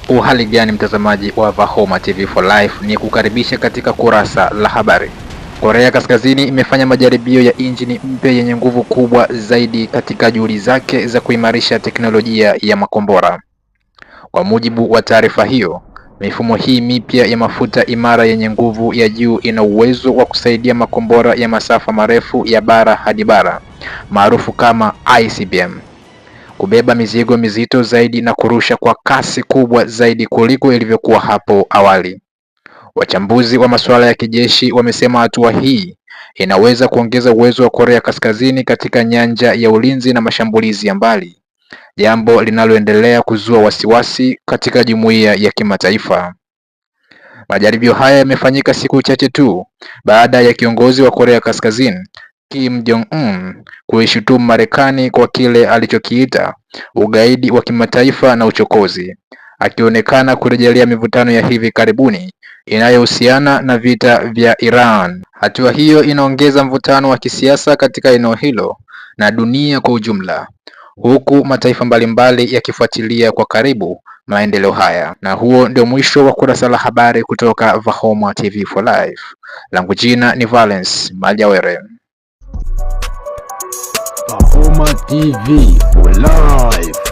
Uhali gani mtazamaji wa Vahoma TV for Life, ni kukaribisha katika kurasa la habari. Korea Kaskazini imefanya majaribio ya injini mpya yenye nguvu kubwa zaidi katika juhudi zake za kuimarisha teknolojia ya makombora. Kwa mujibu wa taarifa hiyo, mifumo hii mipya ya mafuta imara yenye nguvu ya juu ina uwezo wa kusaidia makombora ya masafa marefu ya bara hadi bara, maarufu kama ICBM, kubeba mizigo mizito zaidi na kurusha kwa kasi kubwa zaidi kuliko ilivyokuwa hapo awali. Wachambuzi wa masuala ya kijeshi wamesema hatua hii inaweza kuongeza uwezo wa Korea Kaskazini katika nyanja ya ulinzi na mashambulizi ya mbali, jambo linaloendelea kuzua wasiwasi katika jumuiya ya kimataifa. Majaribio haya yamefanyika siku chache tu baada ya kiongozi wa Korea Kaskazini Kim Jong-un kuishutumu Marekani kwa kile alichokiita ugaidi wa kimataifa na uchokozi, akionekana kurejelea mivutano ya hivi karibuni inayohusiana na vita vya Iran. Hatua hiyo inaongeza mvutano wa kisiasa katika eneo hilo na dunia kwa ujumla, huku mataifa mbalimbali yakifuatilia kwa karibu maendeleo haya. Na huo ndio mwisho wa kurasa la habari kutoka Vahoma TV for Life. Langu jina ni Valence Majawere. Vahoma TV for Life.